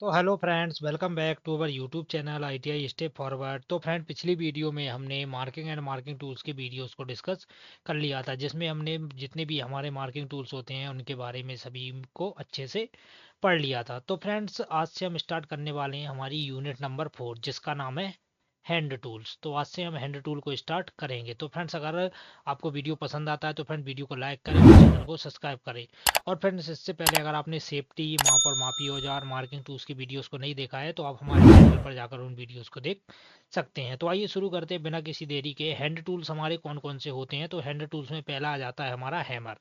तो hello friends, welcome back to our YouTube channel ITI step forward. तो friend, पिछली video में हमने मार्किंग एंड मार्किंग टूल्स के वीडियोस को डिस्कस कर लिया था, जिसमें हमने जितने भी हमारे मार्किंग टूल्स होते हैं उनके बारे में सभी को अच्छे से पढ़ लिया था। तो फ्रेंड्स, आज से हम स्टार्ट करने वाले हैं हमारी यूनिट नंबर 4, जिसका नाम है हैंड टूल्स। तो आज से हम हैंड टूल को स्टार्ट करेंगे। तो फ्रेंड्स, अगर आपको वीडियो पसंद आता है तो फ्रेंड वीडियो को लाइक करें और चैनल को सब्सक्राइब करें। और फ्रेंड्स, इससे पहले अगर आपने सेफ्टी, माप और मापी औजार, मार्किंग टूल्स की वीडियोस को नहीं देखा है तो आप हमारे चैनल पर जाकर उन वीडियोस को देख सकते हैं। तो आइए शुरू करते हैं बिना किसी देरी के। हैंड टूल्स हमारे कौन कौन से होते हैं? तो हैंड टूल्स में पहला आ जाता है हमारा हैमर।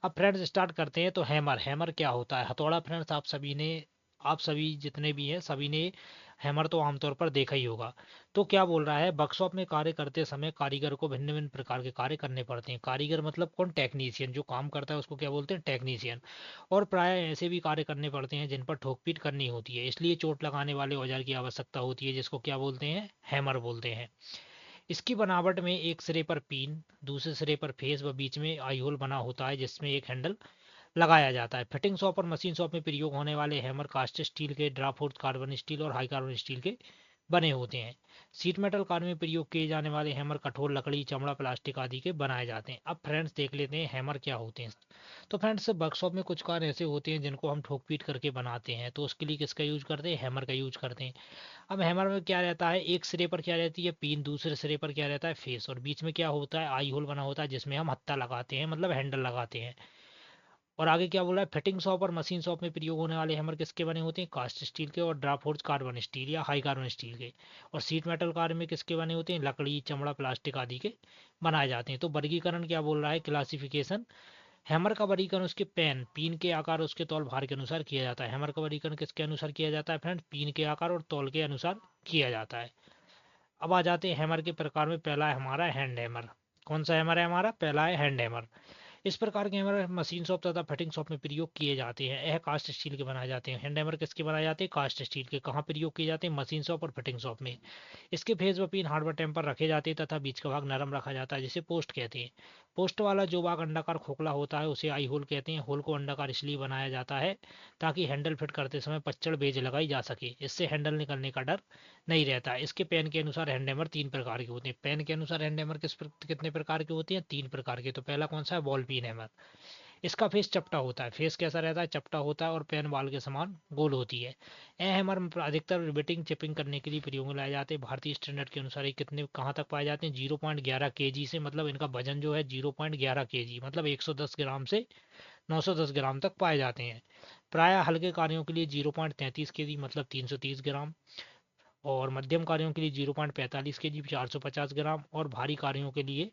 अब फ्रेंड्स स्टार्ट करते हैं। तो हैमर हैमर क्या होता है? हथौड़ा। फ्रेंड्स, आप सभी जितने भी हैं सभी ने हैमर तो आमतौर पर देखा ही होगा। तो क्या बोल रहा है, वर्कशॉप में कार्य करते समय कारीगर को भिन्न भिन्न प्रकार के कार्य करने पड़ते हैं। कारीगर मतलब कौन? टेक्नीशियन। जो काम करता है उसको क्या बोलते हैं? टेक्नीशियन। और प्राय ऐसे भी कार्य करने पड़ते हैं जिन पर ठोकपीट करनी होती है, इसलिए चोट लगाने वाले औजार की आवश्यकता होती है, जिसको क्या बोलते हैं? हैमर बोलते हैं। इसकी बनावट में एक सिरे पर पिन, दूसरे सिरे पर फेस व बीच में आई होल बना होता है, जिसमें एक हैंडल लगाया जाता है। फिटिंग शॉप और मशीन शॉप में प्रयोग होने वाले हैमर कास्ट स्टील के, ड्राफोर्थ कार्बन स्टील और हाई कार्बन स्टील के बने होते हैं। सीट मेटल कार में प्रयोग किए जाने वाले हैमर कठोर लकड़ी, चमड़ा, प्लास्टिक आदि के बनाए जाते हैं। अब फ्रेंड्स देख लेते हैं हैमर क्या होते हैं। तो फ्रेंड्स, वर्कशॉप में कुछ कार ऐसे होते हैं जिनको हम ठोक पीट करके बनाते हैं, तो उसके लिए किसका यूज करते हैं? हैमर का यूज करते हैं। अब हैमर में क्या रहता है, एक सिरे पर क्या रहती है? पिन, दूसरे सिरे पर क्या रहता है? फेस, और बीच में क्या होता है? आई होल बना होता है, जिसमें हम हत्था लगाते हैं, मतलब हैंडल लगाते हैं। और आगे क्या बोला है? फिटिंग शॉप और मशीन शॉप में प्रयोग होने वाले हैमर किसके बने होते हैं? कास्ट स्टील के और ड्राफोर्ज कार्बन स्टील या हाई कार्बन स्टील के। और सीट मेटल कार में किसके बने होते हैं? लकड़ी, चमड़ा, प्लास्टिक आदि के बनाए जाते हैं। तो वर्गीकरण क्या बोल रहा है? क्लासिफिकेशन। हैमर का वर्गीकरण उसके पीन के आकार, उसके तौल, भार के अनुसार किया जाता है। हैमर का वर्गीकरण किसके अनुसार किया जाता है फ्रेंड? पीन के आकार और तौल के अनुसार किया जाता है। अब आ जाते हैं हैमर के प्रकार में। पहला है हमारा हैंड हैमर। कौन सा हैमर है हमारा? पहला है हैंड हैमर। इस प्रकार के हैमर मशीन शॉप तथा फिटिंग शॉप में प्रयोग किए जाते हैं। यह कास्ट स्टील के बनाए जाते हैं। हैंड हैमर किसके बनाए जाते हैं? कास्ट स्टील के। कहाँ प्रयोग किए जाते हैं? मशीन शॉप और फिटिंग शॉप में। इसके फेस व पिन हार्ड व टेम्पर रखे जाते हैं तथा बीच का भाग नरम रखा जाता है, जिसे पोस्ट कहते हैं। पोस्ट वाला जो भाग अंडाकार खोखला होता है उसे आई होल कहते हैं। होल को अंडाकार इसलिए बनाया जाता है ताकि हैंडल फिट करते समय पच्चड़ बेज लगाई जा सके। इससे हैंडल निकलने का डर नहीं रहता है। इसके पेन के अनुसार हैंड हैमर 3 प्रकार के होते हैं। पेन के अनुसार हैंड हैमर कितने प्रकार के होते हैं? 3 प्रकार के। तो पहला कौन सा है? बॉल पीन हैमर। इसका फेस चपटा होता है। फेस कैसा रहता है? चपटा होता है और पेन बाल के समान गोल होती है। यह हैमर अधिकतर रिवेटिंग, चिपिंग करने के लिए प्रयोग में लाए जाते हैं। भारतीय स्टैंडर्ड के अनुसार ये कितने कहाँ तक पाए जाते हैं? 0.11 केजी से, मतलब इनका वजन जो है 0.11 केजी, मतलब 110 ग्राम से 910 ग्राम तक पाए जाते हैं। प्राय हल्के कार्यों के लिए 0.33 केजी, मतलब 330 ग्राम, और मध्यम कार्यों के लिए 0.45 के जी, 450 ग्राम, और भारी कार्यों के लिए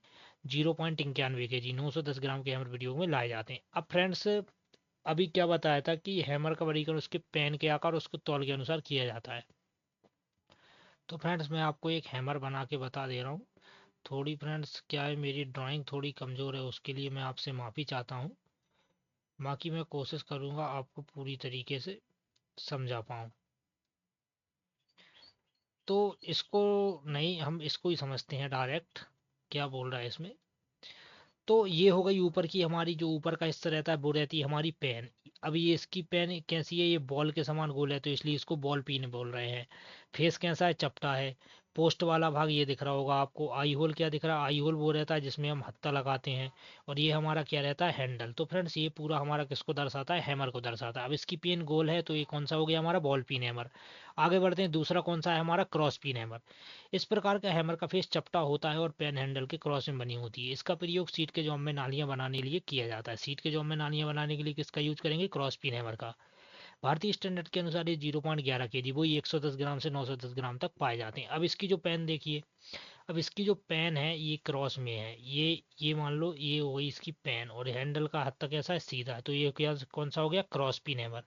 0.91 के जी, 910 ग्राम के हैमर प्रयोग में लाए जाते हैं। अब फ्रेंड्स, अभी क्या बताया था कि हैमर का वर्गीकरण उसके पेन के आकार और उसके तौल के अनुसार किया जाता है। तो फ्रेंड्स, मैं आपको एक हैमर बना के बता दे रहा हूँ। थोड़ी फ्रेंड्स क्या है, मेरी ड्राइंग थोड़ी कमज़ोर है, उसके लिए मैं आपसे माफ़ी चाहता हूँ। बाकी मैं कोशिश करूँगा आपको पूरी तरीके से समझा पाऊँ। तो इसको नहीं, हम इसको ही समझते हैं डायरेक्ट क्या बोल रहा है इसमें। तो ये हो गई ऊपर की हमारी, जो ऊपर का हिस्सा रहता है वो रहती है हमारी पेन। अब ये इसकी पेन कैसी है? ये बॉल के समान गोल है, तो इसलिए इसको बॉल पिन बोल रहे हैं। फेस कैसा है? चपटा है। पोस्ट वाला भाग ये दिख रहा होगा आपको। आई होल क्या दिख रहा है? आई होल वो रहता है जिसमें हम हत्था लगाते हैं। और ये हमारा क्या रहता है? हैंडल। तो फ्रेंड्स, ये पूरा हमारा किसको दर्शाता है? हैमर को दर्शाता है। अब इसकी पेन गोल है तो ये कौन सा हो गया हमारा? Ball pin hammer. आगे बढ़ते हैं, दूसरा कौन सा है हमारा? Cross pin hammer. इस प्रकार का हैमर का फेस चपटा होता है और पेन हैंडल के क्रॉस में बनी होती है। इसका प्रयोग सीट के जॉब में नालियां बनाने के लिए किया जाता है। सीट के जॉब में नालियां बनाने के लिए किसका यूज करेंगे? क्रॉस पिन हैमर का। भारतीय स्टैंडर्ड के अनुसार ये 0.11 के जी, वही 110 ग्राम से 910 ग्राम तक पाए जाते हैं। अब इसकी जो पेन देखिए। अब इसकी जो पेन है ये क्रॉस में है। ये मान लो ये हो गई इसकी पेन, और हैंडल का हद तक ऐसा है सीधा है, तो ये क्या कौन सा हो गया? Cross pin hammer.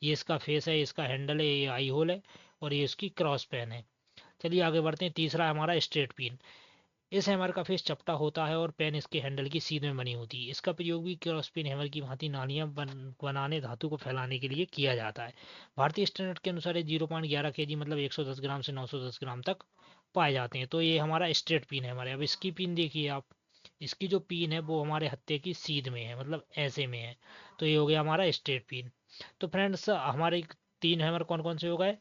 ये इसका फेस है, इसका हैंडल है, ये आई होल है, और ये इसकी क्रॉस पेन है। चलिए आगे बढ़ते हैं। तीसरा है हमारा स्ट्रेट पिन। इस हैमर का फेस चपटा होता है और पेन इसके हैंडल की सीध में बनी होती है। इसका प्रयोग भी क्रॉस पिन हैमर की भांति नालियां बनाने, धातु को फैलाने के लिए किया जाता है। भारतीय स्टैंडर्ड के अनुसार ये 0.11 के जी, मतलब 110 ग्राम से 910 ग्राम तक पाए जाते हैं। तो ये हमारा स्ट्रेट पिन है हमारे। अब इसकी पिन देखिए आप। इसकी जो पिन है वो हमारे हत्थे की सीध में है, मतलब ऐसे में है। तो ये हो गया हमारा स्ट्रेट पिन। तो फ्रेंड्स, हमारे 3 हैमर कौन कौन से हो गए?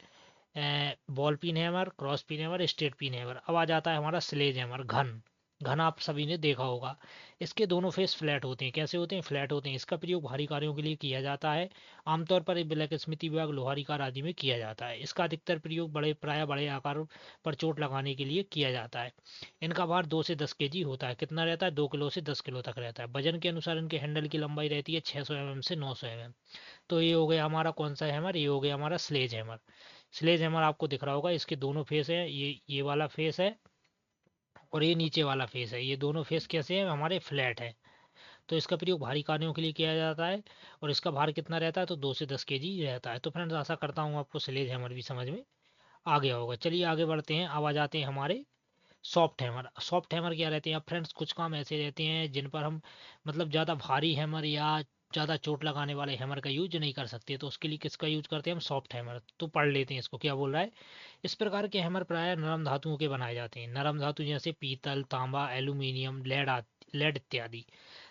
Ball pin hammer, cross pin hammer, straight pin hammer. अब आ जाता है हमारा स्लेज हैमर, घन। घन आप सभी ने देखा होगा। इसके दोनों फेस फ्लैट होते हैं। कैसे होते हैं? फ्लैट होते हैं। इसका प्रयोग भारी कार्यों के लिए किया जाता है। आमतौर पर ब्लैक स्मिथी विभाग, लोहारी कार आदि में किया जाता है। इसका अधिकतर प्रयोग प्राय बड़े आकार पर चोट लगाने के लिए किया जाता है। इनका भार 2 से 10 kg होता है। कितना रहता है? 2 किलो से 10 किलो तक रहता है। वजन के अनुसार इनके हैंडल की लंबाई रहती है 600 mm से 900 mm। तो ये हो गया हमारा कौन सा हैमर? ये हो गया हमारा स्लेज हैमर। स्लेज हैमर आपको दिख रहा होगा, इसके दोनों फेस है। ये वाला फेस है और ये नीचे वाला फेस है। ये दोनों फेस कैसे हैं? हमारे फ्लैट है। तो इसका प्रयोग भारी कार्यों के लिए किया जाता है। और इसका भार कितना रहता है? तो 2 से 10 kg रहता है। तो फ्रेंड्स आशा करता हूँ आपको स्लेज हैमर भी समझ में आ गया होगा। चलिए आगे बढ़ते हैं। अब आ जाते हैं हमारे सॉफ्ट हैमर। सॉफ्ट हैमर क्या रहते हैं? अब फ्रेंड्स कुछ काम ऐसे रहते हैं जिन पर हम मतलब ज़्यादा भारी हैमर या ज़्यादा चोट लगाने वाले हैमर का यूज नहीं कर सकते, तो उसके लिए किसका यूज करते हैं? हम सॉफ्ट हैमर। तो पढ़ लेते हैं इसको क्या बोल रहा है। इस प्रकार के हैमर प्रायः नरम धातुओं के बनाए जाते हैं। नरम धातु जैसे पीतल, तांबा, एल्यूमिनियम, लेड इत्यादि।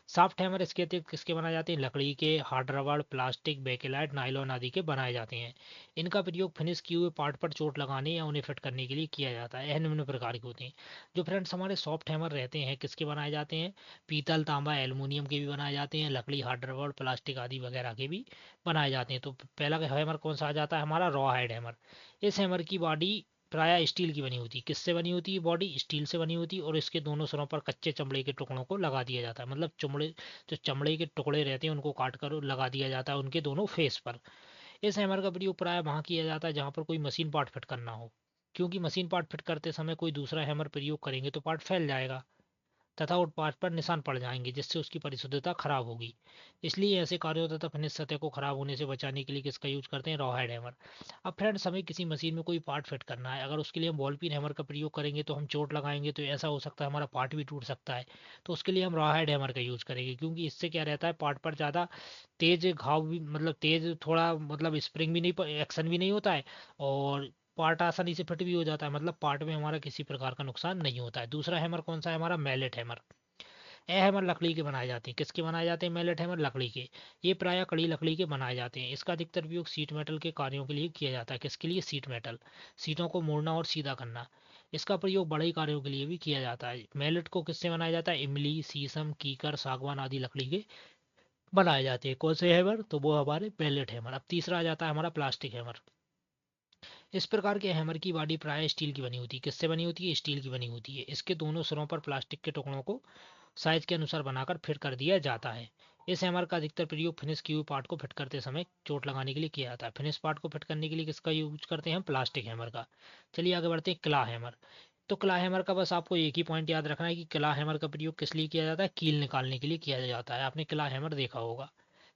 सॉफ्ट हैमर इसके अतिरिक्त किसके बनाए जाते हैं? लकड़ी के, हार्ड रबड़, प्लास्टिक, बेकेलाइट, नायलॉन आदि के बनाए जाते हैं। इनका प्रयोग फिनिश किए हुए पार्ट पर चोट लगाने या उन्हें फिट करने के लिए किया जाता है। यह निम्न प्रकार के होते हैं। जो फ्रेंड्स हमारे सॉफ्ट हैमर रहते हैं किसके बनाए जाते हैं? पीतल, तांबा, एल्युमिनियम के भी बनाए जाते हैं। लकड़ी, हार्ड रबड़, प्लास्टिक आदि वगैरह के भी बनाए जाते हैं। तो पहला हैमर कौन सा आ जाता है? हमारा रॉ हेड हैमर। इस हैमर की बॉडी प्राय स्टील की बनी होती है। किससे बनी होती है? बॉडी स्टील से बनी होती है और इसके दोनों सिरों पर कच्चे चमड़े के टुकड़ों को लगा दिया जाता है। मतलब जो चमड़े के टुकड़े रहते हैं उनको काट कर लगा दिया जाता है उनके दोनों फेस पर। इस हैमर का प्रयोग प्राय वहाँ किया जाता है जहाँ पर कोई मशीन पार्ट फिट करना हो, क्योंकि मशीन पार्ट फिट करते समय कोई दूसरा हैमर प्रयोग करेंगे तो पार्ट फैल जाएगा तथा उस पार्ट पर निशान पड़ जाएंगे जिससे उसकी परिशुद्धता खराब होगी। इसलिए ऐसे कार्यों तथा फिनिश सतह को खराब होने से बचाने के लिए किसका यूज करते हैं? Raw head hammer. अब फ्रेंड्स हमें किसी मशीन में कोई पार्ट फिट करना है, अगर उसके लिए हम बॉल पिन हैमर का प्रयोग करेंगे तो हम चोट लगाएंगे तो ऐसा हो सकता है हमारा पार्ट भी टूट सकता है। तो उसके लिए हम रॉ हेड हैमर का यूज करेंगे, क्योंकि इससे क्या रहता है पार्ट पर ज़्यादा तेज घाव भी मतलब तेज थोड़ा मतलब स्प्रिंग भी नहीं, एक्शन भी नहीं होता है और पार्ट आसानी से फिट भी हो जाता है। मतलब पार्ट में हमारा किसी प्रकार का नुकसान नहीं होता है। दूसरा हैमर कौन सा है? हमारा मैलेट हैमर। यह हैमर लकड़ी के बनाए जाते हैं। किसके बनाए जाते हैं? मैलेट हैमर लकड़ी के। ये प्रायः कड़ी लकड़ी के बनाए जाते हैं। इसका अधिकतर उपयोग सीट मेटल के कार्यों के लिए किया जाता है। किसके लिए? सीट मेटल, सीटों को मोड़ना और सीधा करना। इसका प्रयोग बड़े कार्यों के लिए भी किया जाता है। मैलेट को किससे बनाया जाता है? इमली, शीशम, कीकर, सागवान आदि लकड़ी के बनाए जाते हैं। कौन से हैमर? तो वो हमारे मैलेट हैमर। अब तीसरा आ जाता है हमारा प्लास्टिक हैमर। इस प्रकार के हैमर की बॉडी प्राय स्टील की बनी होती है। किससे बनी होती है? स्टील की बनी होती है। इसके दोनों सिरों पर प्लास्टिक के टुकड़ों को साइज के अनुसार बनाकर फिट कर दिया जाता है। इस हैमर का अधिकतर प्रयोग फिनिश किए हुए पार्ट को फिट करते समय चोट लगाने के लिए किया जाता है। फिनिश पार्ट को फिट करने के लिए किसका यूज करते हैं? प्लास्टिक हैमर का। चलिए आगे बढ़ते हैं क्ला हैमर। तो क्ला हैमर का बस आपको एक ही पॉइंट याद रखना है कि क्ला हैमर का प्रयोग किस लिए किया जाता है? कील निकालने के लिए किया जाता है। आपने क्ला हैमर देखा होगा।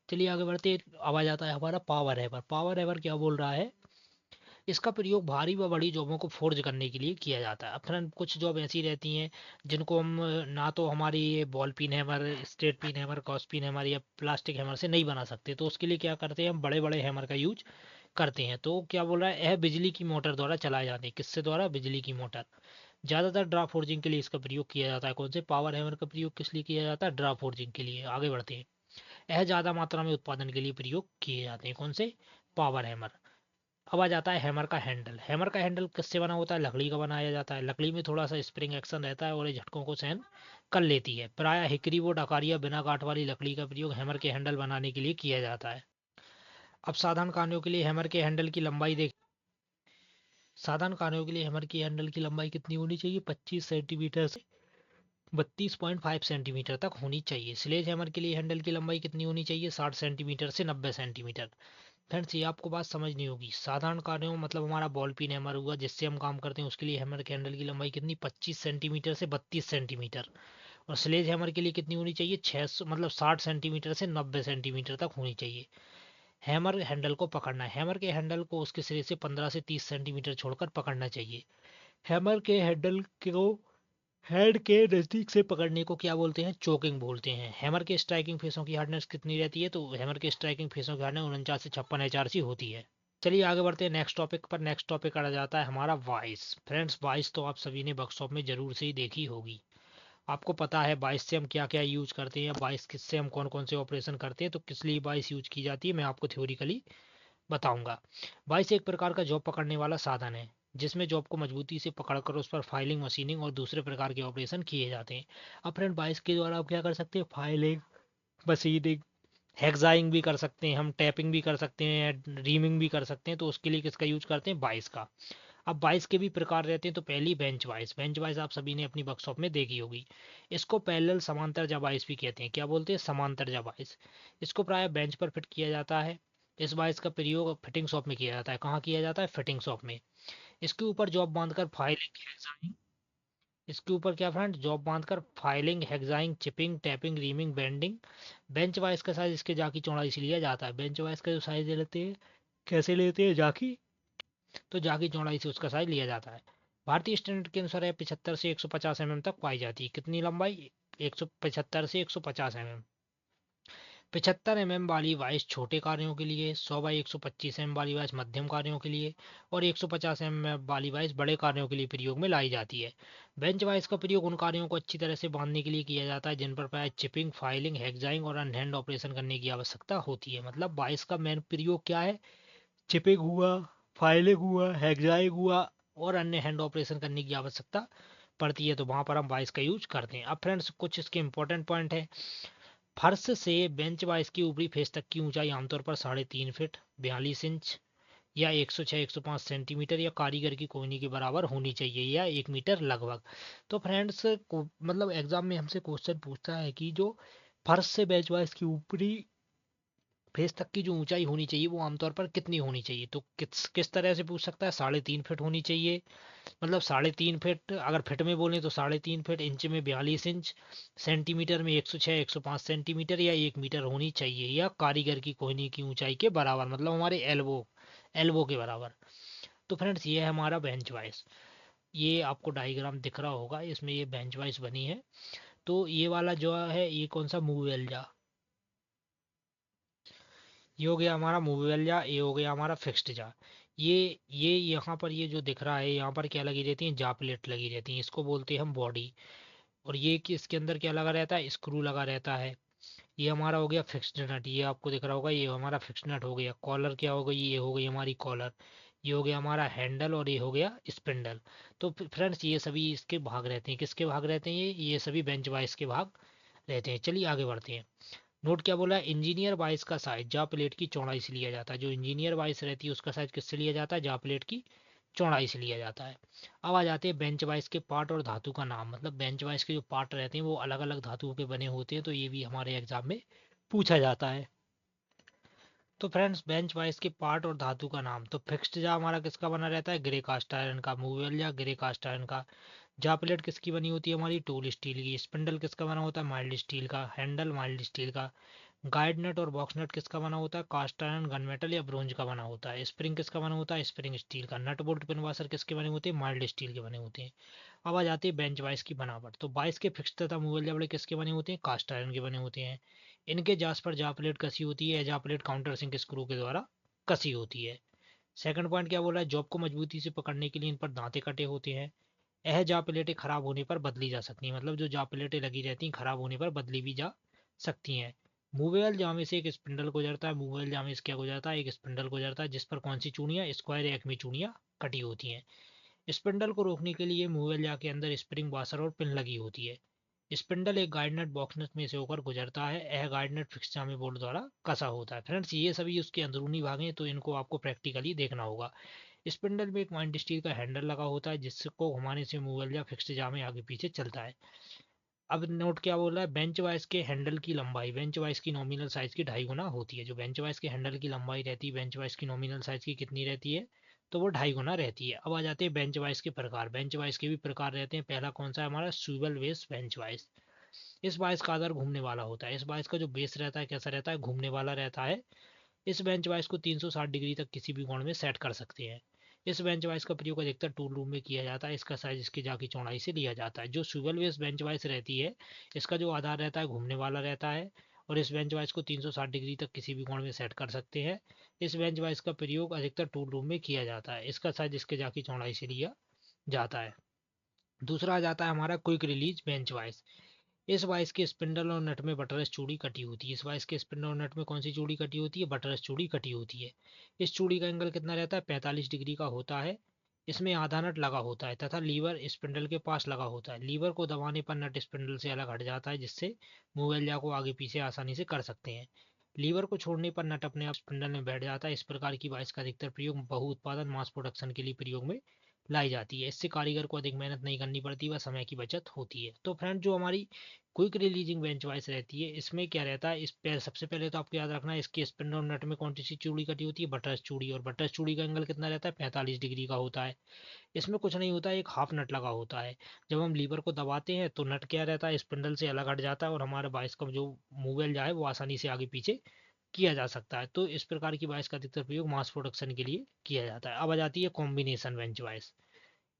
चलिए आगे बढ़ते हैं। अब आ जाता है हमारा पावर हैमर। पावर हैमर क्या बोल रहा है? इसका प्रयोग भारी व बड़ी जॉबों को फोर्ज करने के लिए किया जाता है। अब फ्रेंड कुछ जॉब ऐसी रहती हैं जिनको हम ना तो हमारी ये ball pin hammer, straight pin hammer, cross pin hammer या प्लास्टिक हैमर से नहीं बना सकते, तो उसके लिए क्या करते हैं? हम बड़े बड़े हैमर का यूज करते हैं। तो क्या बोल रहा है? यह बिजली की मोटर द्वारा चलाए जाते हैं। किससे द्वारा? बिजली की मोटर। ज्यादातर ड्रा फोर्जिंग के लिए इसका प्रयोग किया जाता है। कौन से? पावर हैमर का प्रयोग किस लिए किया जाता है? ड्रा फोर्जिंग के लिए। आगे बढ़ते हैं। यह ज्यादा मात्रा में उत्पादन के लिए प्रयोग किए जाते हैं। कौन से? Power hammer. अब आ जाता है हैमर का हैंडल। हैमर का हैंडल किससे बना होता है? लकड़ी का बनाया जाता है। लकड़ी में थोड़ा सा स्प्रिंग एक्शन रहता है और ये झटकों को सहन कर लेती है। प्रायः हिकरी बोर्ड आकार या बिना गांठ वाली लकड़ी का प्रयोग हैमर के हैंडल बनाने के लिए किया जाता है। अब साधारण कार्यों के लिए हैमर के हैंडल की लंबाई देख। साधारण कार्यों के लिए हैमर की हैंडल की लंबाई कितनी होनी चाहिए? 25 सेंटीमीटर से 32.5 सेंटीमीटर तक होनी चाहिए। स्लेज हैमर के लिए हैंडल की लंबाई कितनी होनी चाहिए? 60 सेंटीमीटर से 90 सेंटीमीटर। फ्रेंड्स ये आपको बात समझनी होगी। साधारण कार्यों मतलब हमारा बॉल पिन हैमर हुआ जिससे हम काम करते हैं, उसके लिए हैमर के हैंडल की लंबाई कितनी? 25 सेंटीमीटर से 32 सेंटीमीटर। और स्लेज हैमर के लिए कितनी होनी चाहिए? 600 मतलब 60 सेंटीमीटर से 90 सेंटीमीटर तक होनी चाहिए। हैमर हैंडल को पकड़ना है। हैमर के हैंडल को उसके सिरे से 15 से 30 सेंटीमीटर छोड़कर पकड़ना चाहिए। हैमर के हैंडल को हेड के नजदीक से पकड़ने को क्या बोलते हैं? चोकिंग बोलते हैं। हैमर के स्ट्राइकिंग फेसों की हार्डनेस कितनी रहती है? तो हैमर के स्ट्राइकिंग फेसों की हार्डनेस 49 से 56 HRC होती है। चलिए आगे बढ़ते हैं नेक्स्ट टॉपिक पर। नेक्स्ट टॉपिक आ जाता है हमारा वाइस। फ्रेंड्स वाइस तो आप सभी ने वर्कशॉप में जरूर से ही देखी होगी। आपको पता है वाइस से हम क्या क्या यूज करते हैं, वाइस किससे हम कौन कौन से ऑपरेशन करते हैं, तो किस लिए वाइस यूज की जाती है मैं आपको थ्योरिकली बताऊंगा। वाइस एक प्रकार का जॉब पकड़ने वाला साधन है जिसमें जॉब को मजबूती से पकड़कर उस पर फाइलिंग, मशीनिंग और दूसरे प्रकार के ऑपरेशन किए जाते हैं। अब फ्रेंड वाइस के द्वारा आप क्या कर सकते हैं, फाइलिंग, मशीनिंग, हेक्साइंग भी कर सकते हैं, हम टैपिंग भी कर सकते हैं, रीमिंग भी कर सकते हैं। तो उसके लिए किसका यूज करते हैं, वाइस का। अब वाइस के भी प्रकार रहते हैं। तो पहली बेंच वाइस, बेंच वाइस आप सभी ने अपनी वर्कशॉप में देखी होगी। इसको पैरेलल समांतर जा वाइस भी कहते हैं। क्या बोलते हैं, समांतर जा वाइस। इसको प्राय बेंच पर फिट किया जाता है। इस वाइस का प्रयोग फिटिंग शॉप में किया जाता है। कहाँ किया जाता है, फिटिंग शॉप में। इसके ऊपर जॉब बांधकर फाइलिंग, हेक्साइंग, इसके ऊपर क्या फ्रेंड, जॉब बांधकर filing, hacksawing, chipping, tapping, reaming, bending. Bench vice का साइज इसके जाकी चौड़ाई से लिया जाता है। बेंच वाइस का जो साइज लेते हैं, कैसे लेते हैं, जाकी, तो जाकी चौड़ाई से उसका साइज लिया जाता है। भारतीय स्टैंडर्ड के अनुसार यह 75 से 150 mm तक पाई जाती है। कितनी लंबाई, 175 से 150 mm। 75 mm वाली वाइस छोटे कार्यों के लिए, 100 बाई 125 mm वाली वाइस मध्यम कार्यों के लिए और 150 mm वाली वाइस बड़े कार्यों के लिए प्रयोग में लाई जाती है। बेंच वाइस का प्रयोग उन कार्यों को अच्छी तरह से बांधने के लिए किया जाता है जिन पर प्राय चिपिंग, फाइलिंग, हेक्साइंग और अनहैंड ऑपरेशन करने की आवश्यकता होती है। मतलब वाइस का मेन प्रयोग क्या है, चिपिंग हुआ, फाइलिंग हुआ, हेक्साइंग हुआ और अन्य हैंड ऑपरेशन करने की आवश्यकता पड़ती है, तो वहां पर हम वाइस का यूज करते हैं। अब फ्रेंड्स कुछ इसके इंपॉर्टेंट पॉइंट है। फर्श से बेंच वाइस की ऊपरी फेस तक की ऊंचाई आमतौर पर 3.5 फीट 42 इंच या 106-105 सेंटीमीटर या कारीगर की कोहनी के बराबर होनी चाहिए या 1 मीटर लगभग। तो फ्रेंड्स मतलब एग्जाम में हमसे क्वेश्चन पूछता है कि जो फर्श से बेंच वाइस की ऊपरी फेस तक की जो ऊंचाई होनी चाहिए वो आमतौर पर कितनी होनी चाहिए, तो किस किस तरह से पूछ सकता है, 3.5 फीट होनी चाहिए। मतलब 3.5 फीट, अगर फिट में बोले तो 3.5 फीट, इंच में 42 इंच, सेंटीमीटर में 106-105 सेंटीमीटर या 1 मीटर होनी चाहिए या कारीगर की कोहनी की ऊंचाई के बराबर, मतलब हमारे एल्बो, एल्बो के बराबर। तो फ्रेंड्स ये है हमारा बेंच वाइस। ये आपको डायग्राम दिख रहा होगा, इसमें ये बेंच वाइस बनी है। तो ये वाला जो है ये कौन सा, मूवेल जा, ये हो गया हमारा मूवेबल जा, ये हो गया हमारा फिक्स्ड जा। ये यहाँ पर ये जो दिख रहा है, यहाँ पर क्या लगी रहती है, जा प्लेट लगी रहती है, इसको बोलते हैं हम बॉडी। और ये कि इसके अंदर क्या लगा रहता है, स्क्रू लगा रहता है। ये हमारा हो गया फिक्स्ड नट, ये आपको दिख रहा होगा, ये हमारा फिक्स्ड नट हो गया। कॉलर क्या हो गई, ये हो गई हमारी कॉलर। ये हो गया हमारा हैंडल और ये हो गया स्पिंडल। तो फ्रेंड्स ये सभी इसके भाग रहते हैं, किसके भाग रहते हैं, ये सभी बेंच वाइस के भाग रहते हैं। चलिए आगे बढ़ते हैं। नोट क्या बोला है, इंजीनियर वाइस का साइज जा प्लेट की चौड़ाई से लिया जाता है। जो इंजीनियर वाइस रहती है उसका साइज किससे लिया जाता है, जा प्लेट की चौड़ाई से लिया जाता है। अब आ जाते हैं बेंच वाइस के पार्ट और धातु का नाम। मतलब बेंच वाइस के जो पार्ट रहते हैं वो अलग अलग धातुओं के बने होते हैं, तो ये भी हमारे एग्जाम में पूछा जाता है। तो फ्रेंड्स बेंच वाइस के पार्ट और धातु का नाम, तो फिक्स्ड जा हमारा किसका बना रहता है, ग्रे कास्ट आयरन का। मूवेबल जा ग्रे कास्ट आयरन का। जा प्लेट किसकी बनी होती है, हमारी टूल स्टील की। स्पिंडल किसका बना होता है, माइल्ड स्टील का। हैंडल माइल्ड स्टील का। गाइड नट और बॉक्स नट किसका बना होता है, कास्ट आयरन, गन मेटल या ब्रोंज का बना होता है। स्प्रिंग किसका बना होता है, स्प्रिंग स्टील का। नट बोल्ट पिन वाशर किसके बने होते हैं, माइल्ड स्टील के बने होते हैं। अब आ जाती है बेंच वाइस की बनावट। तो बाइस के फिक्स तथा मूवेबल जबड़े किसके बने होते हैं, कास्ट आयरन के बने होते हैं। इनके जास पर जा प्लेट कसी होती है, जा प्लेट काउंटर सिंक स्क्रू के द्वारा कसी होती है। सेकंड पॉइंट क्या बोला है, जॉब को मजबूती से पकड़ने के लिए इन पर दांते कटे होते हैं। यह जा प्लेटें खराब होने पर बदली जा सकती हैं। मतलब जो जा प्लेटें लगी रहती हैं खराब होने पर बदली भी जा सकती हैं। मूवेबल जामे से एक स्पिंडल गुजरता है। मूवेबल जामे से क्या गुजरता है, एक स्पिंडल गुजरता है जिस पर कौन सी चूड़ियाँ, स्क्वायर या एकमी चूड़ियाँ कटी होती हैं। स्पिंडल को रोकने के लिए मूवेबल जा के अंदर स्प्रिंग वाशर और पिन लगी होती है। स्पिंडल एक गाइड नट बॉक्स नट में से होकर गुजरता है। यह गाइड नट फिक्स जामे बोल्ट द्वारा कसा होता है। फ्रेंड्स ये सभी उसके अंदरूनी भाग हैं, तो इनको आपको प्रैक्टिकली देखना होगा। स्पिंडल में एक माइंड स्टील का हैंडल लगा होता है जिसको घुमाने से मूवल या फिक्स्ड जामे आगे पीछे चलता है। अब नोट क्या बोल रहा है, बेंच वाइस के हैंडल की लंबाई बेंच वाइस की नॉमिनल साइज की 2.5 गुना होती है। जो बेंच वाइस के हैंडल की लंबाई रहती है बेंच वाइस की नॉमिनल साइज की कितनी रहती है, तो वो 2.5 गुना रहती है। अब आ जाते हैं बेंच वाइस के प्रकार। बेंच वाइस के भी प्रकार रहते हैं। पहला कौन सा है हमारा, स्विवल बेस बेंच वाइस। इस वाइस का आधार घूमने वाला होता है। इस वाइस का जो बेस रहता है कैसा रहता है, घूमने वाला रहता है। इस बेंच वाइस को 360 डिग्री तक किसी भी कोण में सेट कर सकते हैं। इस बेंच वाइस का प्रयोग अधिकतर टूल रूम में किया जाता है। इसका साइज इसकी जा की चौड़ाई से लिया जाता है। जो स्विवल बेस बेंच वाइस रहती है इसका जो आधार रहता है घूमने वाला रहता है और इस बेंच वाइस को 360 डिग्री तक किसी भी कोण में सेट कर सकते हैं। इस बेंच वाइस का प्रयोग अधिकतर टूल रूम में किया जाता है। इसका साइज इसके जा की चौड़ाई से लिया जाता है। दूसरा आ जाता है हमारा क्विक रिलीज बेंच वाइस। इस बाइस के स्पिंडल और नट में बटरस चूड़ी कटी होती है। इस बाइस के स्पिंडल और नट में कौन सी चूड़ी कटी होती है? बटरस चूड़ी कटी होती है। इस चूड़ी का एंगल कितना रहता है? 45 डिग्री का होता है। इसमें आधा नट लगा होता है तथा लीवर स्पिंडल के पास लगा होता है। लीवर को दबाने पर नट स्पिंडल से अलग हट जाता है, जिससे मूव या को आगे पीछे आसानी से कर सकते हैं। लीवर को छोड़ने पर नट अपने आप स्पिंडल में बैठ जाता है। इस प्रकार की बाइस का अधिकतर प्रयोग बहु उत्पादन मास प्रोडक्शन के लिए प्रयोग में लाई जाती है। इससे कारीगर को अधिक मेहनत नहीं करनी पड़ती व समय की बचत होती है। तो फ्रेंड, जो हमारी क्विक रिलीजिंग बेंच वाइस रहती है, इसमें क्या रहता है? सबसे पहले तो आपको याद रखना है, इसके स्पिंडल और नट में कौन सी चूड़ी कटी होती है? बटरस चूड़ी। और बटरस चूड़ी का एंगल कितना रहता है? 45 डिग्री का होता है। इसमें कुछ नहीं होता है, एक हाफ नट लगा होता है। जब हम लीवर को दबाते हैं तो नट क्या रहता है? स्पिंडल से अलग हट जाता है और हमारे बाइस का जो मूवल जाए वो आसानी से आगे पीछे किया जा सकता है। तो इस प्रकार की बाइस का अधिकतर प्रयोग मास प्रोडक्शन के लिए किया जाता है। अब आ जाती है कॉम्बिनेशन बेंच वाइस।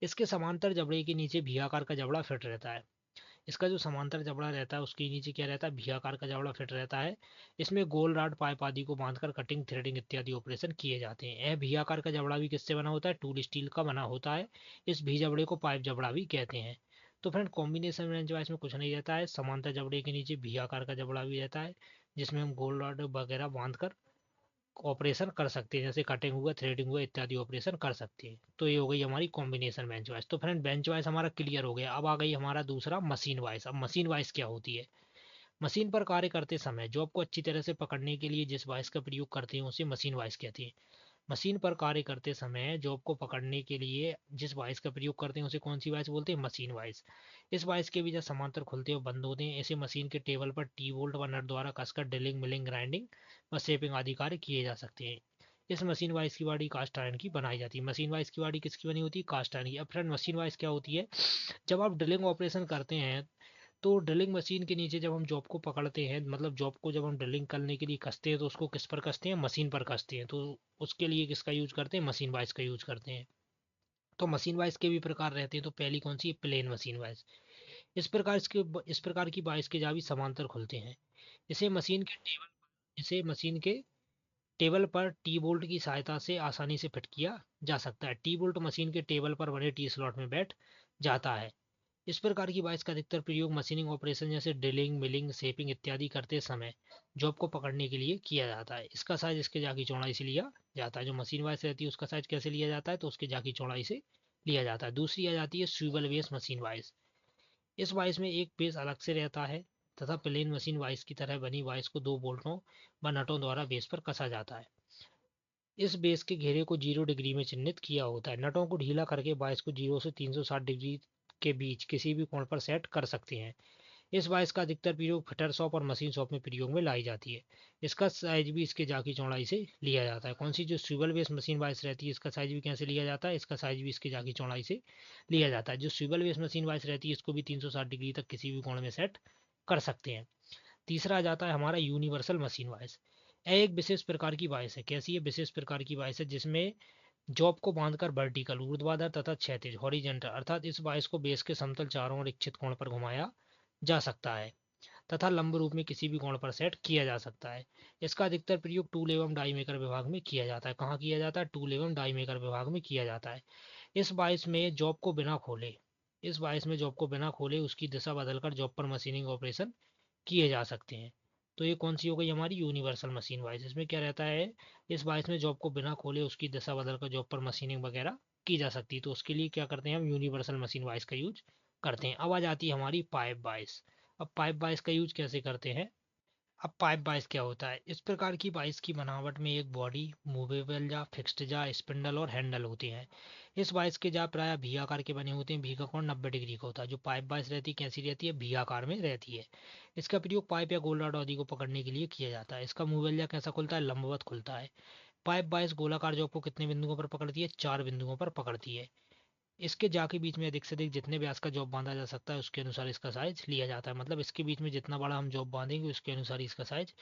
इसके समांतर जबड़े के नीचे भी आकार का जबड़ा फिट रहता है। इसका जो समांतर जबड़ा रहता है उसके नीचे क्या रहता है? भी आकार का जबड़ा फिट रहता है। इसमें गोल राड पाइप आदि को बांधकर कटिंग, थ्रेडिंग इत्यादि ऑपरेशन किए जाते हैं। यह भी आकार का जबड़ा भी किससे बना होता है? टूल स्टील का बना होता है। इस भी जबड़े को पाइप जबड़ा भी कहते हैं। तो फ्रेंड, कॉम्बिनेशन रेंज वाइज में कुछ नहीं रहता है, समांतर जबड़े के नीचे भी आकार का जबड़ा भी रहता है, जिसमें हम गोल राड वगैरह बांधकर ऑपरेशन कर सकते हैं, जैसे कटिंग हुआ, थ्रेडिंग हुआ इत्यादि ऑपरेशन कर सकते हैं। तो ये हो गई हमारी कॉम्बिनेशन बेंच वाइज। तो फ्रेंड, बेंच वाइज हमारा क्लियर हो गया। अब आ गई हमारा दूसरा मशीन वाइज। अब मशीन वाइज क्या होती है? मशीन पर कार्य करते समय जॉब को अच्छी तरह से पकड़ने के लिए जिस वाइस का प्रयोग करते हैं उसे मशीन वाइस कहते हैं। मशीन पर कार्य करते समय जॉब को पकड़ने के लिए जिस वाइस का प्रयोग करते हैं उसे कौन सी वाइस बोलते हैं? Machine vice. इस वाइस के भी जब समांतर खुलते और बंद होते हैं, ऐसे मशीन के टेबल पर टी बोल्ट व नट द्वारा कसकर ड्रिलिंग, मिलिंग, ग्राइंडिंग व शेपिंग आदि कार्य किए जा सकते हैं। इस मशीन वाइस की बॉडी कास्ट आयरन की बनाई जाती है। मशीन वाइस की बॉडी किसकी बनी होती है? कास्ट आयरन की। अब फ्रेंड, मशीन वाइस क्या होती है? जब आप ड्रिलिंग ऑपरेशन करते हैं तो ड्रिलिंग मशीन के नीचे जब हम जॉब को पकड़ते हैं, मतलब जॉब को जब हम ड्रिलिंग करने के लिए कसते हैं, तो उसको किस पर कसते हैं? मशीन पर कसते हैं। तो उसके लिए किसका यूज करते हैं? मशीन वाइस का यूज करते हैं। तो मशीन वाइस के भी प्रकार रहते हैं। तो पहली कौन सी है? Plain machine vice. इस प्रकार की वाइस के जावी समांतर खुलते हैं। इसे मशीन के टेबल इसे मशीन के टेबल पर टी बोल्ट की सहायता से आसानी से फिट किया जा सकता है। टी बोल्ट मशीन के टेबल पर बने टी स्लॉट में बैठ जाता है। इस प्रकार की बाइस का अधिकतर प्रयोग मशीनिंग ऑपरेशन जैसे ड्रिलिंग, मिलिंग, शेपिंग इत्यादि करते समय जॉब को पकड़ने के लिए किया जाता है। इसका साइज इसके जा की चौड़ाई से लिया जाता है। जो मशीन वाइस रहती है उसका साइज कैसे लिया जाता है? तो उसके जा की चौड़ाई से लिया जाता है। दूसरी आ जाती है स्विवल बेस मशीन वाइस। इस वाइस में एक बेस अलग से रहता है तथा प्लेन मशीन वाइस की तरह बनी वाइस को दो बोल्टों व नटों द्वारा बेस पर कसा जाता है। इस बेस के घेरे को 0 डिग्री में चिन्हित किया होता है। नटों को ढीला करके बाइस को 0 से 360 डिग्री के बीच किसी भी कोण पर सेट कर सकते हैं। इस बाइस का अधिकतर प्रयोग फिटर शॉप और मशीन शॉप में प्रयोग में लाई जाती है। इसका साइज भी इसके जा की चौड़ाई से लिया जाता है। कौन सी? जो स्विवल बेस मशीन बाइस रहती है, इसका साइज भी कैसे लिया जाता है? इसका साइज भी इसके जा की चौड़ाई से लिया जाता है। जो स्विवल बेस मशीन बाइस रहती है इसको भी 360 डिग्री तक किसी भी कोण में सेट कर सकते हैं। तीसरा आ जाता है हमारा यूनिवर्सल मशीन वाइस। यह एक विशेष प्रकार की वाइस है। कैसी है? विशेष प्रकार की वाइस है जिसमें जॉब को बांधकर वर्टिकल, ऊर्ध्वाधर तथा क्षैतिज, हॉरिजेंटल, अर्थात इस वाइस को बेस के समतल चारों ओर इच्छित कोण पर घुमाया जा सकता है तथा लंब रूप में किसी भी कोण पर सेट किया जा सकता है। इसका अधिकतर प्रयोग टूल एवं डाई मेकर विभाग में किया जाता है। कहाँ किया जाता है? टूल एवं डाई मेकर विभाग में किया जाता है। इस वाइस में जॉब को बिना खोले इस वाइस में जॉब को बिना खोले उसकी दिशा बदलकर जॉब पर मशीनिंग ऑपरेशन किए जा सकते हैं। तो ये कौन सी हो गई हमारी? Universal machine vice. इसमें क्या रहता है? इस वाइस में जॉब को बिना खोले उसकी दिशा बदलकर जॉब पर मशीनिंग वगैरह की जा सकती है। तो उसके लिए क्या करते हैं? हम यूनिवर्सल मशीन वाइस का यूज करते हैं। अब आ जाती है हमारी पाइप वाइस। अब पाइप वाइस का यूज कैसे करते हैं? अब पाइप बाइस क्या होता है? इस प्रकार की बाइस की बनावट में एक बॉडी, मूवेबल जा, फिक्स्ड जा, स्पिंडल और हैंडल होते हैं। इस बाइस के जा प्राय भी आकार के बने होते हैं। भी का कोण 90 डिग्री का होता है। जो पाइप बाइस रहती है कैसी रहती है? भी आकार में रहती है। इसका प्रयोग पाइप या गोल रॉड आदि को पकड़ने के लिए किया जाता है। इसका मूवेल जा कैसा खुलता है? लंबवत खुलता है। पाइप बाइस गोलाकार जॉब को कितने बिंदुओं पर पकड़ती है? 4 बिंदुओं पर पकड़ती है। इसके जा के बीच में अधिक से अधिक जितने व्यास का जॉब बांधा जा सकता है उसके अनुसार इसका साइज लिया जाता है। मतलब इसके बीच में जितना बड़ा हम जॉब बांधेंगे उसके अनुसार इसका साइज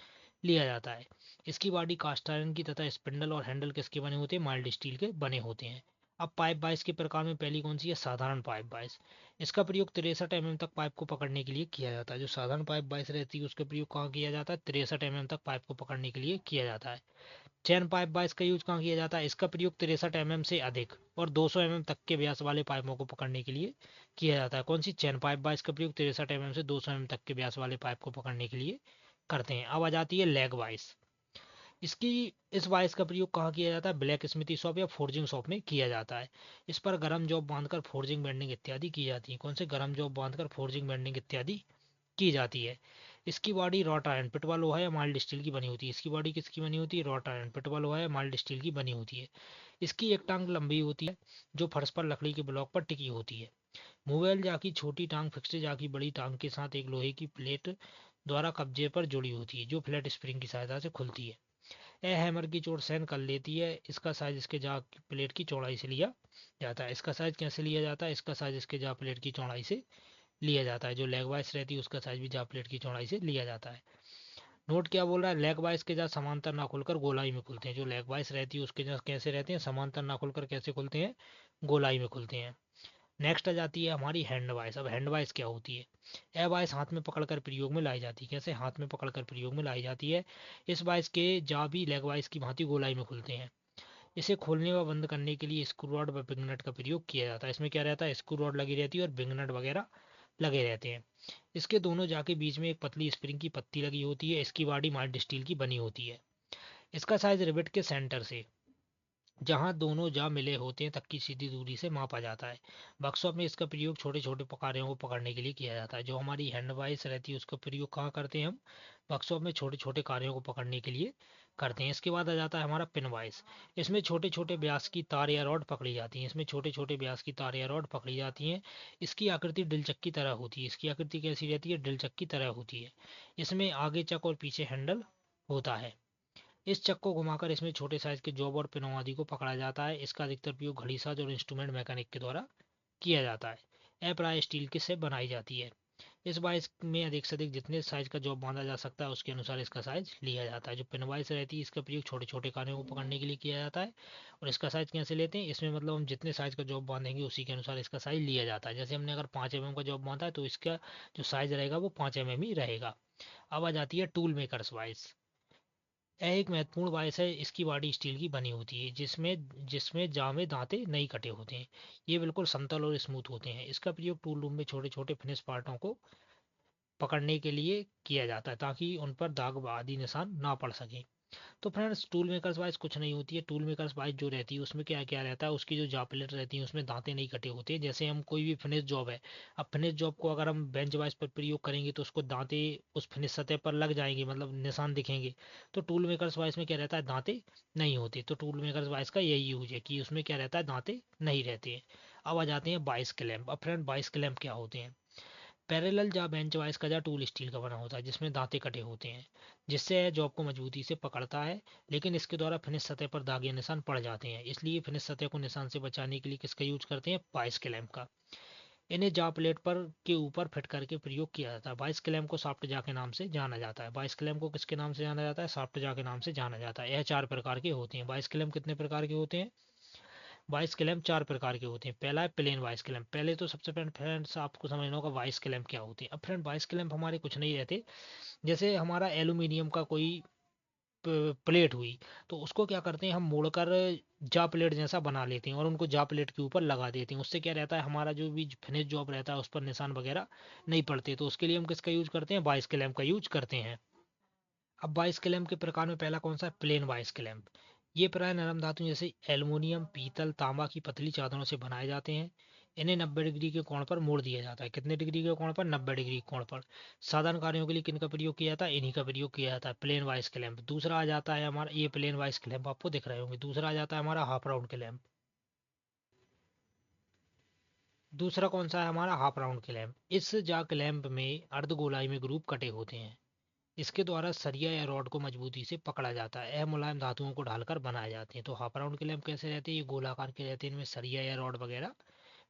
लिया जाता है। इसकी बॉडी कास्ट आयरन की तथा स्पिंडल और हैंडल किसके बने होते हैं? माइल्ड स्टील के बने होते हैं। अब पाइप बाइस के प्रकार में पहली कौन सी है? साधारण पाइप बाइस। इसका प्रयोग 63 तक पाइप को पकड़ने के लिए किया जाता है। जो साधारण पाइप बाइस रहती है उसका प्रयोग कहाँ किया जाता है? 63 तक पाइप को पकड़ने के लिए किया जाता है। चैन पाइप बाइस का यूज कहाँ किया जाता है? इसका प्रयोग 63 mm से अधिक और 200 mm तक के व्यास वाले पाइपों को पकड़ने के लिए किया जाता है। कौन सी? चैन पाइप बाइस का प्रयोग 63 mm से 200 mm तक के व्यास वाले पाइप को पकड़ने के लिए करते हैं। अब आ जाती है लेग वाइस। इसकी इस वाइस का प्रयोग कहाँ किया जाता है? ब्लैक स्मिथी शॉप या फोर्जिंग शॉप में किया जाता है। इस पर गर्म जॉब बांधकर फोर्जिंग बेंडिंग इत्यादि की जाती है। कौन से? गर्म जॉब बांधकर फोर्जिंग बेंडिंग इत्यादि की जाती है। इसकी बॉडी रॉट आयरन पिटवा लोहा या माइल्ड स्टील की बनी होती है। इसकी बॉडी किसकी बनी होती है? रॉट आयरन पिटवा लोहा या माइल्ड स्टील की बनी होती है। इसकी एक टांग लंबी होती है जो फर्श पर लकड़ी के ब्लॉक पर टिकी होती है। मूवेल जा की छोटी टांग फिक्स्ड जा की बड़ी टांग के साथ एक लोहे की प्लेट द्वारा कब्जे पर जुड़ी होती है जो फ्लैट स्प्रिंग की सहायता से खुलती है। यह हैमर की चोट सहन कर लेती है। इसका साइज इसके जा प्लेट की चौड़ाई से लिया जाता है। इसका साइज कैसे लिया जाता है? इसका साइज इसके जा प्लेट की चौड़ाई से लिया जाता है। जो लेग वाइस रहती है उसका साइज भी जा प्लेट की चौड़ाई से लिया जाता है। नोट क्या बोल रहा है? लेग वाइस के जा समांतर ना खुलकर गोलाई में खुलते हैं। जो लेग वाइस रहती है उसके जा कैसे रहते हैं? समांतर ना खुलकर कैसे खुलते हैं? गोलाई में खुलते हैं। नेक्स्ट आ जाती है हमारी हैंड वाइस। अब हैंड वाइस क्या होती है? यह वाइस हाथ में पकड़कर प्रयोग में लाई जाती है। कैसे? हाथ में पकड़कर प्रयोग में लाई जाती है। इस वाइस के जा भी लेग वाइस की भांति गोलाई में खुलते हैं। इसे खोलने व बंद करने के लिए स्क्रू रॉड व बिंग नट का प्रयोग किया जाता है। इसमें क्या रहता है? स्क्रू रॉड लगी रहती है और बिंग नट वगैरह लगे रहते हैं। इसके दोनों जाके बीच में एक पतली स्प्रिंग की पत्ती लगी होती है। इसकी बॉडी माइल्ड स्टील की बनी होती है। इसका साइज रिवेट के सेंटर से जहां दोनों जा मिले होते हैं तक की सीधी दूरी से मापा जाता है। वर्कशॉप में इसका प्रयोग छोटे छोटे कार्यों को पकड़ने के लिए किया जाता है। जो हमारी हैंड वाइस रहती है उसका प्रयोग कहाँ करते हैं हम? वर्कशॉप में छोटे छोटे कार्यों को पकड़ने के लिए करते हैं। इसके बाद आ जाता है हमारा पिन वाइस। इसमें छोटे छोटे व्यास की तार या रॉड पकड़ी जाती हैं। इसमें छोटे छोटे व्यास की तार या रॉड पकड़ी जाती हैं। इसकी आकृति डिलचक की तरह होती है। इसकी आकृति कैसी रहती है? डिलचक की तरह होती है। इसमें आगे चक और पीछे हैंडल होता है। इस चक को घुमाकर इसमें छोटे साइज के जॉब और पिनों आदि को पकड़ा जाता है। इसका अधिकतर उपयोग घड़ीसाज और इंस्ट्रूमेंट मैकेनिक के द्वारा किया जाता है। यह प्राय स्टील के से बनाई जाती है। इस वाइस में अधिक से अधिक जितने साइज का जॉब बांधा जा सकता है उसके अनुसार इसका साइज लिया जाता है। जो पिन वाइस रहती है इसका प्रयोग छोटे छोटे कार्यों को पकड़ने के लिए किया जाता है। और इसका साइज कैसे लेते हैं? इसमें मतलब हम जितने साइज का जॉब बांधेंगे उसी के अनुसार इसका साइज लिया जाता है। जैसे हमने अगर 5 mm का जॉब बांधा है तो इसका जो साइज रहेगा वो 5 mm ही रहेगा। अब आ जाती है टूल मेकर्स वाइस। यह एक महत्वपूर्ण वाइस है। इसकी बॉडी स्टील की बनी होती है जिसमें जिसमें जामे दांते नहीं कटे होते हैं। ये बिल्कुल समतल और स्मूथ होते हैं। इसका प्रयोग टूल रूम में छोटे छोटे फिनिश पार्टों को पकड़ने के लिए किया जाता है ताकि उन पर दाग आदि निशान ना पड़ सके। तो फ्रेंड्स टूल मेकर्स वाइज कुछ नहीं होती है। टूल मेकर्स वाइज जो रहती है उसमें क्या क्या रहता है? उसकी जो जापलेट रहती है उसमें दांते नहीं कटे होते हैं। जैसे हम कोई भी फिनिश जॉब है, अब फिनिश जॉब को अगर हम बेंच वाइज पर प्रयोग करेंगे तो उसको दांते उस फिनिश सतह पर लग जाएंगे, मतलब निशान दिखेंगे। तो टूल मेकर्स वाइज में क्या रहता है? दांते नहीं होते। तो टूल मेकर्स वाइज का यही यूज है कि उसमें क्या रहता है? दांते नहीं रहते हैं। अब आ जाते हैं बाइस क्लैंप। अब फ्रेंड बाइस क्लैंप क्या होते हैं? पैरेलल जा बेंच वाइज का जा टूल स्टील का बना होता है जिसमें दांते कटे होते हैं, जिससे यह जॉब को मजबूती से पकड़ता है। लेकिन इसके द्वारा फिनिश सतह पर दाग या निशान पड़ जाते हैं, इसलिए फिनिश सतह को निशान से बचाने के लिए किसका यूज करते हैं? बाइस क्लैंप का। इन्हें जा प्लेट पर के ऊपर फिट करके प्रयोग किया जाता है। बाइस क्लैंप को सॉफ्ट जा के नाम से जाना जाता है। बाइस क्लैंप को किसके नाम से जाना जाता है? सॉफ्ट जा के नाम से जाना जाता है। यह 4 प्रकार के होते हैं। बाइस क्लैंप कितने प्रकार के होते हैं? वाइस क्लैंप 4 प्रकार के होते हैं। पहला है प्लेन वाइस क्लैंप। पहले तो सबसे पहले फ्रेंड्स आपको समझना होगा वाइस क्लैंप क्या होती है। अब फ्रेंड वाइस क्लैंप हमारे कुछ नहीं रहते। जैसे हमारा एल्यूमिनियम का कोई प्लेट हुई, तो उसको क्या करते हैं हम मोड़कर जा प्लेट जैसा बना लेते हैं और उनको जा प्लेट के ऊपर लगा देते हैं। उससे क्या रहता है? हमारा जो भी फिनिश जॉब रहता है उस पर निशान वगैरह नहीं पड़ते। तो उसके लिए हम किसका यूज करते हैं? वाइस क्लैंप का यूज करते हैं। अब वाइस क्लैंप के प्रकार में पहला कौन सा है? Plain vice clamp. ये प्राय नरम धातु जैसे एल्युमिनियम, पीतल, तांबा की पतली चादरों से बनाए जाते हैं। इन्हें 90 डिग्री के कोण पर मोड़ दिया जाता है। कितने डिग्री के कोण पर? 90 डिग्री कोण पर। साधारण कार्यों के लिए किनका प्रयोग किया जाता है? इन्हीं का प्रयोग किया जाता है, प्लेन वाइस क्लैंप। दूसरा आ जाता है हमारा, ये प्लेन वाइस क्लैंप आपको दिख रहे होंगे। दूसरा आ जाता है हमारा हाफ राउंड क्लैंप। दूसरा कौन सा है हमारा? Half round clamp. इस जा क्लैंप में अर्धगोलाई में ग्रुप कटे होते हैं। इसके द्वारा सरिया या रॉड को मजबूती से पकड़ा जाता है। यह मुलायम धातुओं को ढालकर बनाए जाते हैं। तो हाफ राउंड के लैंप कैसे रहते हैं? ये गोलाकार के रहते हैं। इनमें सरिया या रॉड वगैरह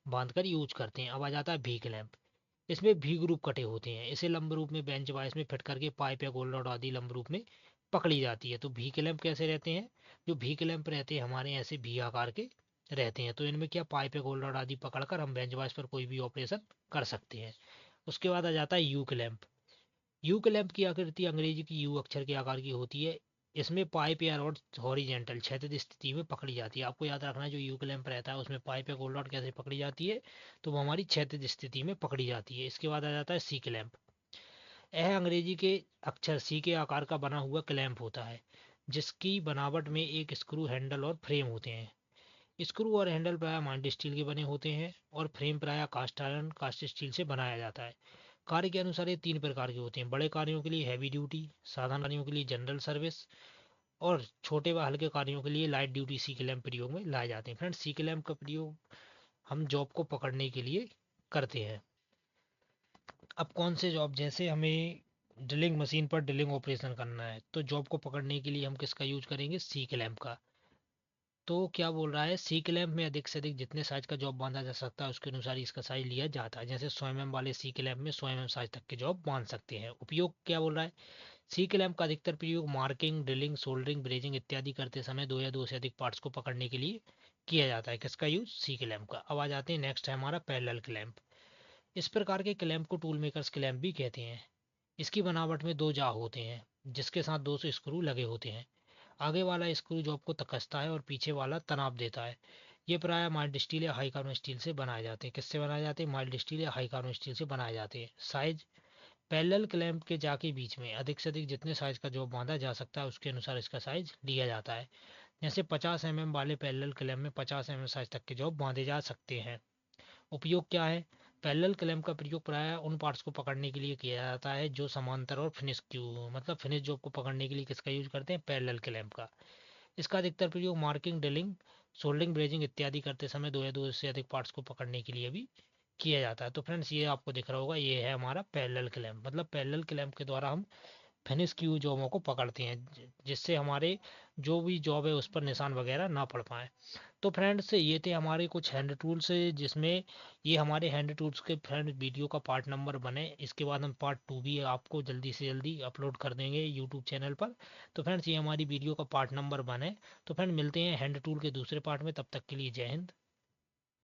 बांधकर यूज करते हैं। अब आ जाता है भी लैंप। इसमें भी ग्रुप कटे होते हैं। इसे लंब रूप में बेंच वाइस में फिट करके पाइप या गोल रॉड आदि लंब रूप में पकड़ी जाती है। तो भी लैंप कैसे रहते हैं? जो भी लैंप रहते हैं हमारे ऐसे भी आकार के रहते हैं। तो इनमें क्या पाइप या गोल रॉड आदि पकड़कर हम बेंच वाइस पर कोई भी ऑपरेशन कर सकते हैं। उसके बाद आ जाता है यू लैंप। यू के लैंप की आकृति अंग्रेजी की यू अक्षर के आकार की होती है। इसमें पाइप या रॉड हॉरिजेंटल क्षैतिज स्थिति में पकड़ी जाती है। आपको याद रखना है जो यू क्लैंप रहता है उसमें पाइप या गोल्ड रॉड कैसे पकड़ी जाती है, तो वो हमारी क्षैतिज स्थिति में पकड़ी जाती है। इसके बाद आ जाता है सी क्लैंप। यह अंग्रेजी के अक्षर सी के आकार का बना हुआ क्लैंप होता है, जिसकी बनावट में एक स्क्रू, हैंडल और फ्रेम होते हैं। स्क्रू और हैंडल प्रायः माइल्ड स्टील के बने होते हैं और फ्रेम प्रायः कास्ट आयरन, कास्ट स्टील से बनाया जाता है। कार्य के अनुसार ये 3 प्रकार के होते हैं: बड़े कार्यों के लिए हैवी ड्यूटी, साधारण कार्यों के लिए जनरल सर्विस और छोटे व हल्के कार्यों के लिए लाइट ड्यूटी सी क्लैंप प्रयोग में लाए जाते हैं। फ्रेंड्स, सी क्लैंप का प्रयोग हम जॉब को पकड़ने के लिए करते हैं। अब कौन से जॉब, जैसे हमें ड्रिलिंग मशीन पर ड्रिलिंग ऑपरेशन करना है तो जॉब को पकड़ने के लिए हम किसका यूज करेंगे? सी क्लैंप का। तो क्या बोल रहा है, सी क्लैंप में अधिक से अधिक जितने साइज का जॉब बांधा जा सकता है उसके अनुसार इसका साइज लिया जाता है। जैसे 100 mm वाले सी क्लैंप में 100 mm साइज तक के जॉब बांध सकते हैं। उपयोग क्या बोल रहा है, सी क्लैंप का अधिकतर प्रयोग मार्किंग, ड्रिलिंग, सोल्डरिंग, ब्रेजिंग इत्यादि करते समय 2 या 2 से अधिक पार्ट्स को पकड़ने के लिए किया जाता है। किसका यूज? सी क्लैंप का। अब आ जाते हैं, नेक्स्ट है हमारा पैरेलल क्लैंप। इस प्रकार के क्लैंप को टूल मेकर्स क्लैंप भी कहते हैं। इसकी बनावट में 2 जाह होते हैं जिसके साथ 200 स्क्रू लगे होते हैं। आगे वाला स्क्रू जॉब को कसता है और पीछे वाला तनाव देता है। ये प्रायः माइल्ड स्टील या हाई कार्बन स्टील से बनाए जाते हैं। किससे बनाए जाते हैं? माइल्ड स्टील या हाई कार्बन स्टील से बनाए जाते हैं। साइज, पैरेलल क्लैंप के जा के बीच में अधिक से अधिक जितने साइज का जॉब बांधा जा सकता है उसके अनुसार इसका साइज लिया जाता है। जैसे 50 mm वाले पैरेलल क्लैंप में 50 mm साइज तक के जॉब बांधे जा सकते हैं। उपयोग क्या है, पैरेलल क्लैंप का प्रयोग प्रायः उन पार्ट्स को पकड़ने के लिए किया जाता है जो समांतर और फिनिश क्यू, मतलब फिनिश जॉब को पकड़ने के लिए किसका यूज करते हैं? पैरेलल क्लैंप का। इसका अधिकतर प्रयोग मार्किंग, ड्रिलिंग, सोल्डरिंग, ब्रेजिंग इत्यादि करते समय 2 या 2 से अधिक पार्ट्स को पकड़ने के लिए भी किया जाता है। तो फ्रेंड्स, ये आपको दिख रहा होगा, ये है हमारा पैरेलल क्लैंप। मतलब पैरेलल क्लैंप के द्वारा हम फिनिश क्यू जॉबों को पकड़ते हैं जिससे हमारे जो भी जॉब है उस पर निशान वगैरह ना पड़ पाए। तो फ्रेंड्स, ये थे हमारे कुछ हैंड टूल्स जिसमें ये हमारे हैंड टूल्स के फ्रेंड वीडियो का पार्ट नंबर बने। इसके बाद हम पार्ट 2 भी आपको जल्दी से जल्दी अपलोड कर देंगे यूट्यूब चैनल पर। तो फ्रेंड्स, ये हमारी वीडियो का पार्ट नंबर बने। तो फ्रेंड, मिलते हैं हैंड टूल के दूसरे पार्ट में, तब तक के लिए जय हिंद।